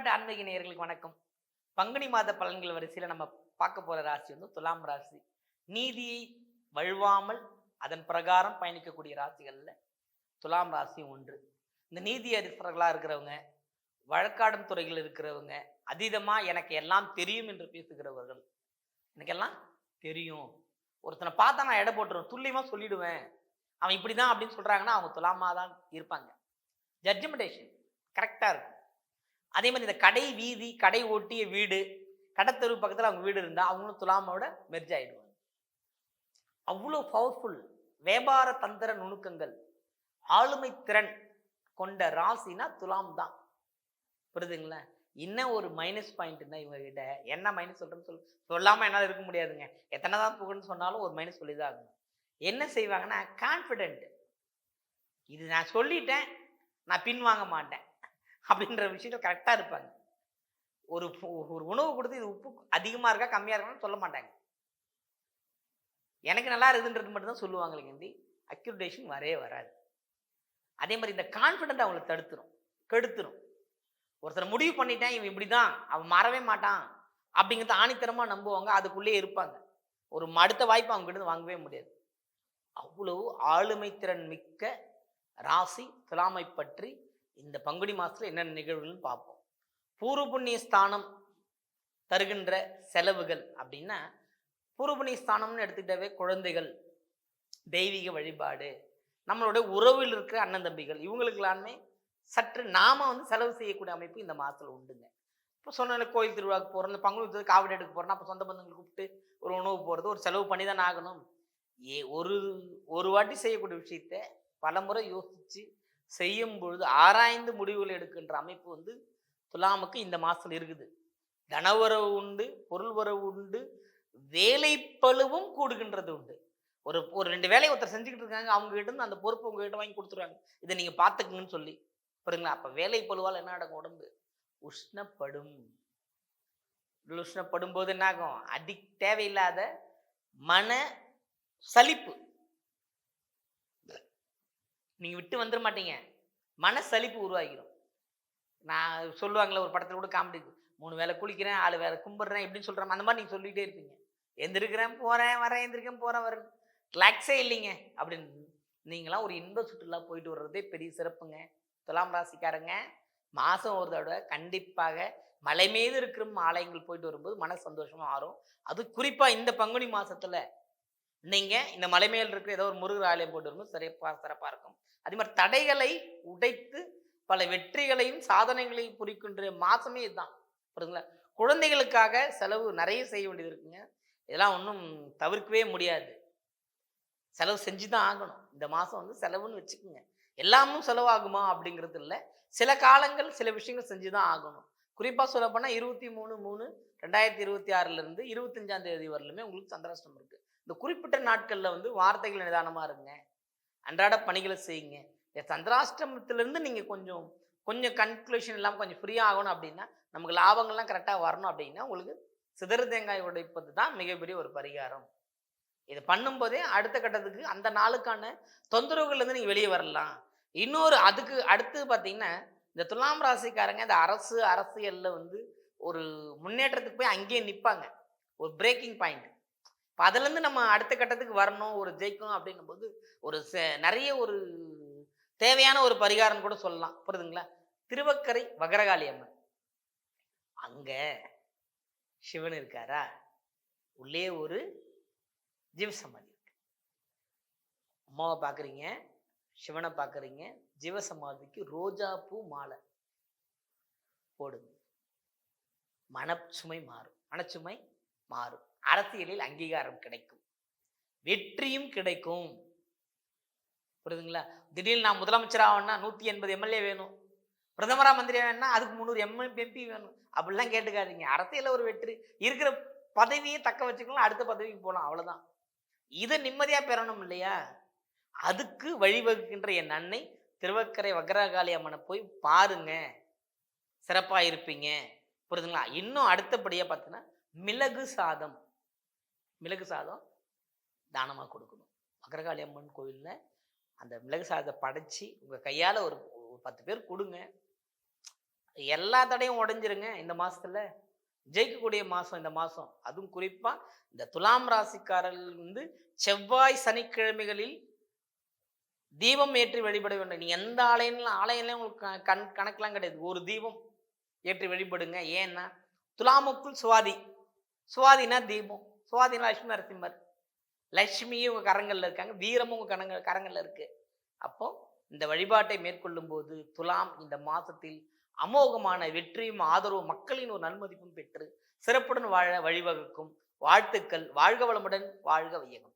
நாட்டு ஆன்மீக நேயர்களுக்கு வணக்கம். பங்குனி மாத பலன்கள் வரிசையில நம்ம பார்க்க போற ராசி வந்து துலாம் ராசி. நீதியை வழுவாமல் அதன் பிரகாரம் பயணிக்கக்கூடிய ராசிகள்ல துலாம் ராசி ஒன்று. இந்த நீதி அறிஞர்களா இருக்கிறவங்க, வழக்காடும் துறையில் இருக்கிறவங்க, அதீதமா எனக்கு எல்லாம் தெரியும் என்று பேசுகிறவர்கள், எனக்கு எல்லாம் தெரியும், ஒருத்தனை பார்த்தா நான் எடை போட்டுருவேன், துல்லியமா சொல்லிடுவேன், அவன் இப்படிதான் அப்படின்னு சொல்றாங்கன்னா அவங்க துலாமா தான் இருப்பாங்க. ஜட்ஜ்மெண்டேஷன் கரெக்டா இருக்கும். அதே மாதிரி இந்த கடை வீதி, கடை ஒட்டிய வீடு, கடத்தெரு பக்கத்தில் அவங்க வீடு இருந்தா அவங்களும் துலாமோட மெர்ஜ் ஆயிடுவாங்க. அவ்வளோ பவர்ஃபுல் வியாபார தந்திர நுணுக்கங்கள், ஆளுமை திறன் கொண்ட ராசினா துலாம் தான். புரியுதுங்களா? இன்னும் ஒரு மைனஸ் பாயிண்ட்னா இவங்க கிட்ட என்ன மைனஸ் சொல்றேன்னு சொல்லாம என்னால் இருக்க முடியாதுங்க. எத்தனை தான் புகழ்னு சொன்னாலும் ஒரு மைனஸ் சொல்லி தான் ஆகணும். என்ன செய்வாங்கன்னா கான்ஃபிடென்ட், இது நான் சொல்லிட்டேன், நான் பின் வாங்க மாட்டேன் அப்படின்ற விஷயத்தில் கரெக்டாக இருப்பாங்க. ஒரு ஒரு உணவு கொடுத்து இது உப்பு அதிகமாக இருக்கா கம்மியாக இருக்கான்னு சொல்ல மாட்டாங்க. எனக்கு நல்லா இருக்குதுன்றது மட்டும் தான் சொல்லுவாங்க. இல்லைங்க, அக்யூரேஷன் வரவே வராது. அதே மாதிரி இந்த கான்ஃபிடென்ட் அவங்களை தடுத்துரும், கெடுத்துரும். ஒருத்தர் முடிவு பண்ணிட்டேன், இவன் இப்படி தான், அவன் மாறவே மாட்டான் அப்படிங்கிறத ஆணித்தரமாக நம்புவாங்க. அதுக்குள்ளே இருப்பாங்க. ஒரு அடுத்த வாய்ப்பு அவங்க கிட்ட வாங்கவே முடியாது. அவ்வளவு ஆளுமை திறன் மிக்க ராசி துலாமை பற்றி இந்த பங்குனி மாசத்துல என்னென்ன நிகழ்வுகள்னு பார்ப்போம். பூர்வ புண்ணிய ஸ்தானம் தருகின்ற செலவுகள் அப்படின்னா, பூர்வ புண்ணிய ஸ்தானம்னு எடுத்துக்கிட்டாவே குழந்தைகள், தெய்வீக வழிபாடு, நம்மளுடைய உறவில் இருக்கிற அண்ணன் தம்பிகள், இவங்களுக்கெல்லாமே சற்று நாம செலவு செய்யக்கூடிய அமைப்பு இந்த மாதத்தில் உண்டுங்க. இப்போ சொன்ன கோயில் திருவிழாவுக்கு போகிறோம், இந்த பங்குனி காவடி எடுக்க போகிறோம்னா அப்போ சொந்த பந்தங்களை கூப்பிட்டு ஒரு உணவு போகிறது, ஒரு செலவு பண்ணி தானே ஆகணும். ஒரு வாட்டி செய்யக்கூடிய விஷயத்த பலமுறை யோசித்து செய்யும் பொழுது ஆராய்ந்து முடிவுகள் எடுக்கின்ற அமைப்பு துலாமுக்கு இந்த மாதத்தில் இருக்குது. தனவரவு உண்டு, பொருள் வரவு உண்டு, வேலை பழுவும் கூடுகின்றது உண்டு. ஒரு ஒரு 2 வேலையை ஒருத்தர் செஞ்சுக்கிட்டு இருக்காங்க, அவங்க கிட்ட இருந்து அந்த பொறுப்பு உங்ககிட்ட வாங்கி கொடுத்துருவாங்க, இதை நீங்க பார்த்துக்குங்கன்னு சொல்லி. புரியுங்களா? அப்ப வேலை பழுவால் என்ன நடக்கும்? உடம்பு உஷ்ணப்படும். உஷ்ணப்படும் போது என்ன ஆகும்? தேவையில்லாத மன சலிப்பு, நீங்க விட்டு வந்துட மாட்டீங்க, மன சலிப்பு உருவாகிடும். நான் சொல்லுவாங்களே ஒரு படத்துல கூட காமெடி, 3 வேளை குளிக்கிறேன், 4 வேளை கும்பிடுறேன் இப்படின்னு சொல்றேன், அந்த மாதிரி நீங்க சொல்லிட்டே இருப்பீங்க. எந்திருக்கிறேன் போறேன் வரேன், எந்திருக்கேன் போறேன் வரேன், ரிலாக்ஸே இல்லைங்க அப்படின்னு. நீங்களாம் ஒரு இன்ப சுற்றுலா போயிட்டு வர்றதே பெரிய சிறப்புங்க. துலாம் ராசிக்காரங்க மாசம் ஒரு தடவை கண்டிப்பாக மலை மீது இருக்கிற ஆலயங்கள் போயிட்டு வரும்போது மன சந்தோஷமா ஆறும். அது குறிப்பா இந்த பங்குனி மாசத்துல நீங்க இந்த மலை மேல் இருக்கிற ஏதோ ஒரு முருகர் ஆலயம் போயிட்டு வரும்போது சிறப்பா இருக்கும். அதே மாதிரி தடைகளை உடைத்து பல வெற்றிகளையும் சாதனைகளையும் குறிக்கின்ற மாசமே இதுதான். புரியுதுங்களா? குழந்தைகளுக்காக செலவு நிறைய செய்ய வேண்டியது இருக்குங்க. இதெல்லாம் ஒன்றும் தவிர்க்கவே முடியாது, செலவு செஞ்சுதான் ஆகணும். இந்த மாசம் செலவுன்னு வச்சுக்கோங்க. எல்லாமும் செலவாகுமா அப்படிங்கிறது இல்லை, சில காலங்கள் சில விஷயங்கள் செஞ்சுதான் ஆகணும். குறிப்பா சொல்ல போனா 23/3/2026 இருந்து 25ஆம் தேதி வரலுமே உங்களுக்கு சந்திராஷ்டமம் இருக்கு. இந்த குறிப்பிட்ட நாட்கள்ல வார்த்தைகள் நிதானமா இருங்க, அன்றாட பணிகளை செய்யுங்க. இந்த சந்திராஷ்டமத்திலிருந்து நீங்க கொஞ்சம் கொஞ்சம் கன்க்ளூஷன் இல்லாமல் கொஞ்சம் ஃப்ரீ ஆகணும் அப்படின்னா, நமக்கு லாபங்கள்லாம் கரெக்டாக வரணும் அப்படின்னா உங்களுக்கு சிதறு தேங்காய் உடைப்பது தான் மிகப்பெரிய ஒரு பரிகாரம். இதை பண்ணும்போதே அடுத்த கட்டத்துக்கு அந்த நாளுக்கான தொந்தரவுகள்லேருந்து நீங்கள் வெளியே வரலாம். இன்னொரு அதுக்கு அடுத்து பார்த்தீங்கன்னா, இந்த துலாம் ராசிக்காரங்க இந்த அரசியலில் ஒரு முன்னேற்றத்துக்கு போய் அங்கேயே நிற்பாங்க, ஒரு பிரேக்கிங் பாயிண்ட். இப்போ அதுலேருந்து நம்ம அடுத்த கட்டத்துக்கு வரணும், ஒரு ஜெயிக்கணும் அப்படின்னும் போது ஒரு நிறைய ஒரு தேவையான ஒரு பரிகாரம் கூட சொல்லலாம். புரியுதுங்களா? திருவக்கரை வகரகாளி அம்மன், அங்க சிவன் இருக்காரா, உள்ளே ஒரு ஜீவசமாதி இருக்கு. அம்மாவை பார்க்குறீங்க, சிவனை பார்க்குறீங்க, ஜீவசமாதிக்கு ரோஜா பூ மாலை போடுங்க, மனச்சுமை மாறும், அரசியலில் அங்கீகாரம் கிடைக்கும், வெற்றியும் கிடைக்கும். புரியுதுங்களா? திடீர்னு நான் முதலமைச்சர் ஆகணும்னா 180 எம்எல்ஏ வேணும், பிரதமரா மந்திரி வேணும்னா அதுக்கு 300 எம்பி வேணும், அப்படிலாம் கேட்டுக்காதீங்க. அரசியல ஒரு வெற்றி, இருக்கிற பதவியை தக்க வச்சுக்கலாம், அடுத்த பதவிக்கு போகலாம், அவ்வளவுதான். இதை நிம்மதியா பெறணும் இல்லையா? அதுக்கு வழிவகுக்கின்ற என் அன்னை திருவக்கரை வகரகாளி அம்மனை போய் பாருங்க, சிறப்பா இருப்பீங்க. புரியுதுங்களா? இன்னும் அடுத்தபடியா பார்த்தீங்கன்னா மிளகு சாதம் தானமா கொடுக்கணும். வகரகாளி அம்மன் கோயில்ல அந்த மிளகு சாதத்தை படைச்சி உங்க கையால ஒரு 10 பேர் கொடுங்க. எல்லா தடையும் உடைஞ்சிருங்க இந்த மாசத்துல. ஜெயிக்கக்கூடிய மாசம் இந்த மாசம். அதுவும் குறிப்பா இந்த துலாம் ராசிக்காரர்கள் வந்து செவ்வாய் சனிக்கிழமைகளில் தீபம் ஏற்றி வழிபட வேண்டும். நீங்க எந்த ஆலயம்லாம் உங்களுக்கு கணக்கெல்லாம் கிடையாது. ஒரு தீபம் ஏற்றி வழிபடுங்க. ஏன்னா துலாமுக்குள் சுவாதி. சுவாதினா தீபம். சுவாதினா லட்சுமி நரசிம்மர். லட்சுமியும் உங்க கரங்கள்ல இருக்காங்க. வீரமும் உங்க கரங்கள்ல இருக்கு. அப்போ இந்த வழிபாட்டை மேற்கொள்ளும் போது துலாம் இந்த மாசத்தில் அமோகமான வெற்றியும் ஆதரவும் மக்களின் ஒரு நன்மதிப்பும் பெற்று சிறப்புடன் வாழ வழிவகுக்கும். வாழ்த்துக்கள். வாழ்க வளமுடன், வாழ்க வையகம்.